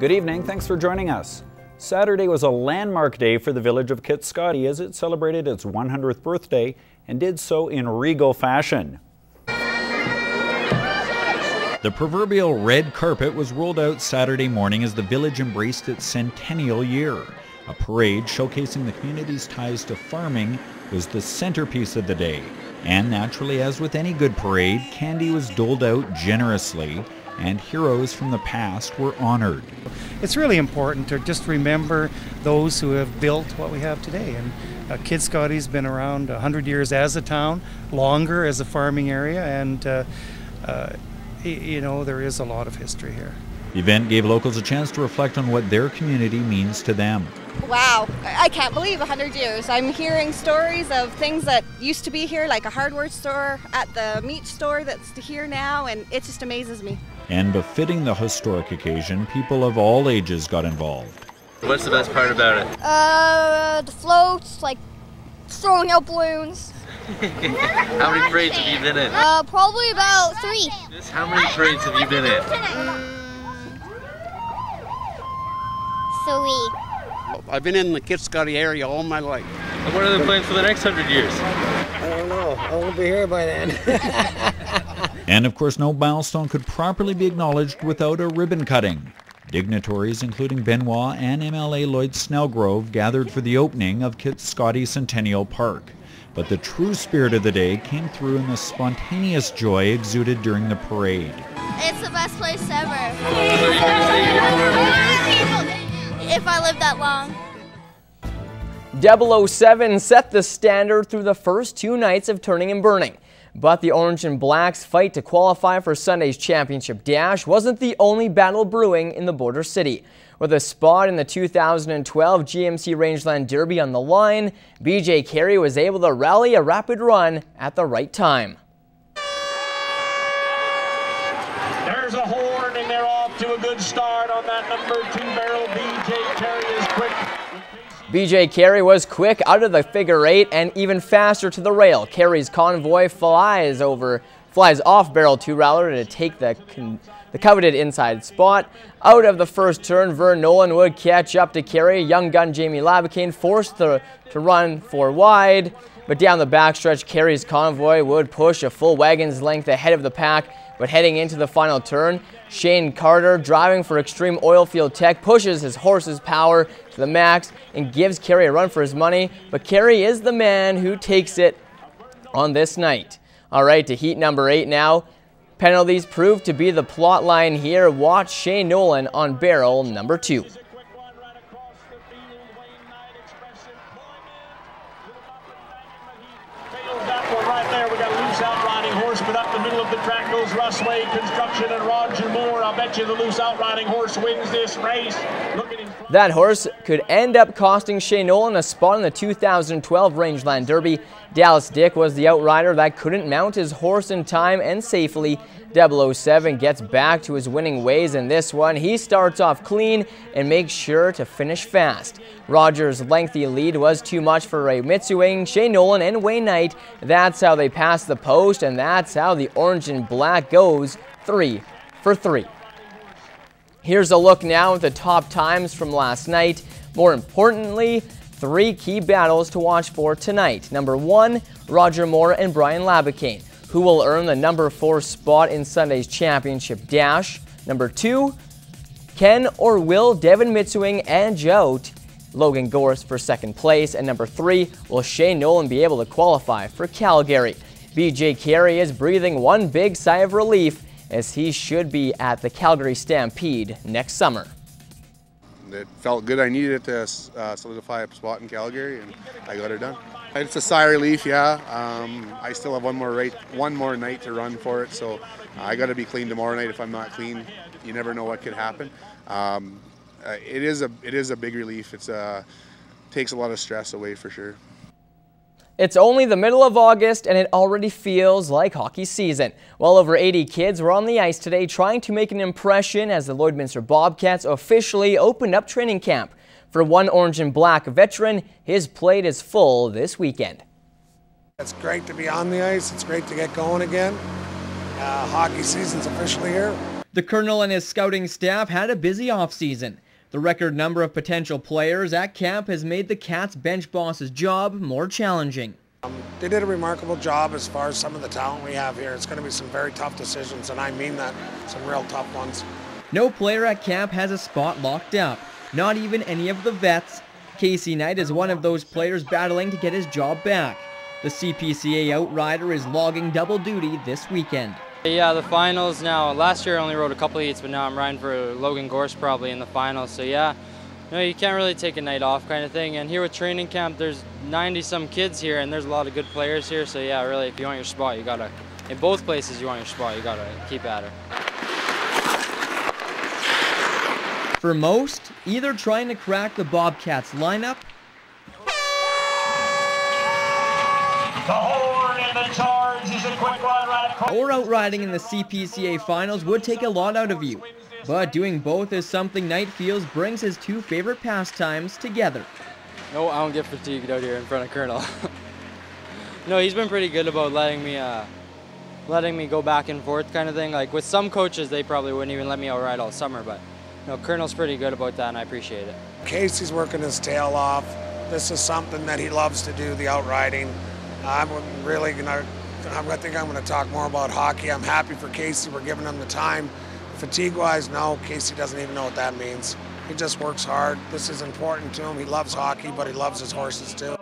Good evening, thanks for joining us. Saturday was a landmark day for the village of Kitscoty as it celebrated its 100th birthday and did so in regal fashion. The proverbial red carpet was rolled out Saturday morning as the village embraced its centennial year. A parade showcasing the community's ties to farming was the centerpiece of the day. And naturally, as with any good parade, candy was doled out generously and heroes from the past were honored. It's really important to just remember those who have built what we have today. And Kitscoty's been around 100 years as a town, longer as a farming area, and you know, there is a lot of history here. The event gave locals a chance to reflect on what their community means to them. Wow, I can't believe 100 years. I'm hearing stories of things that used to be here, like a hardware store, at the meat store that's here now, and it just amazes me. And befitting the historic occasion, people of all ages got involved. What's the best part about it? The floats, like throwing out balloons. How many parades have you been in? Probably about 3. How many parades have you been in? 3. I've been in the Kitscoty area all my life. And what are the plans for the next 100 years? I don't know. I won't be here by then. And of course, no milestone could properly be acknowledged without a ribbon cutting. Dignitaries, including Benoit and MLA Lloyd Snellgrove, gathered for the opening of Kitscoty Centennial Park. But the true spirit of the day came through in the spontaneous joy exuded during the parade. It's the best place ever. If I live that long. 007 set the standard through the first 2 nights of turning and burning. But the Orange and Black's fight to qualify for Sunday's championship dash wasn't the only battle brewing in the border city. With a spot in the 2012 GMC Rangeland Derby on the line, BJ Carey was able to rally a rapid run at the right time. There's a horn and they're off to a good start on that number 2 barrel. BJ Carey is quick. BJ Carey was quick out of the figure 8 and even faster to the rail. Carey's convoy flies off barrel 2 Rattler to take the coveted inside spot. Out of the first turn, Vern Nolan would catch up to Carey. Young gun Jamie Labicane forced to run 4 wide. But down the backstretch, Carey's convoy would push a full wagon's length ahead of the pack. But heading into the final turn, Shane Carter, driving for Extreme Oilfield Tech, pushes his horse's power to the max and gives Carey a run for his money. But Carey is the man who takes it on this night. All right, to heat number 8 now. Penalties prove to be the plot line here. Watch Shane Nolan on barrel number 2. But up the middle of the track goes Russway Construction and Roger Moore. I'll bet you the loose outriding horse wins this race. That horse could end up costing Shane Nolan a spot in the 2012 Rangeland Derby. Dallas Dick was the outrider that couldn't mount his horse in time and safely. 007 gets back to his winning ways in this one. He starts off clean and makes sure to finish fast. Rogers' lengthy lead was too much for Ray Mitsuing, Shane Nolan, and Wainwright. That's how they pass the post, and that's how the Orange and Black goes 3 for 3. Here's a look now at the top times from last night. More importantly, 3 key battles to watch for tonight. Number 1, Roger Moore and Brian Labicane, who will earn the number 4 spot in Sunday's championship dash. Number 2, can or will Devin Mitsuing edge out Logan Gorst for 2nd place? And number 3, will Shane Nolan be able to qualify for Calgary? BJ Carey is breathing one big sigh of relief as he should be at the Calgary Stampede next summer. It felt good. I needed it to solidify a spot in Calgary, and I got it done. It's a sigh of relief, yeah. I still have one more night to run for it, so I got to be clean tomorrow night. If I'm not clean, you never know what could happen. It is a big relief. It takes a lot of stress away for sure. It's only the middle of August and it already feels like hockey season. Well over 80 kids were on the ice today trying to make an impression as the Lloydminster Bobcats officially opened up training camp. For one Orange and Black veteran, his plate is full this weekend. It's great to be on the ice. It's great to get going again. Hockey season's officially here. The Colonel and his scouting staff had a busy offseason. The record number of potential players at camp has made the Cats bench boss's job more challenging. They did a remarkable job as far as some of the talent we have here. It's going to be some very tough decisions, and I mean that, some real tough ones. No player at camp has a spot locked up, not even any of the vets. Casey Knight is one of those players battling to get his job back. The CPCA outrider is logging double duty this weekend. Yeah, the finals now. Last year I only rode a couple heats, but now I'm riding for Logan Gorse probably in the finals. So yeah, you can't really take a night off kind of thing. And here with training camp, there's 90-some kids here, and there's a lot of good players here. So yeah, really, if you want your spot, you gotta, in both places you want your spot, you gotta keep at her. For most, either trying to crack the Bobcats lineup or outriding in the CPCA finals would take a lot out of you. But doing both is something Knight feels brings his two favorite pastimes together. No, I don't get fatigued out here in front of Colonel. No, he's been pretty good about letting me go back and forth kind of thing. Like with some coaches, they probably wouldn't even let me outride all summer, but Colonel's pretty good about that, and I appreciate it. Casey's working his tail off. This is something that he loves to do, the outriding. I think I'm going to talk more about hockey. I'm happy for Casey. We're giving him the time. Fatigue-wise, no, Casey doesn't even know what that means. He just works hard. This is important to him. He loves hockey, but he loves his horses too.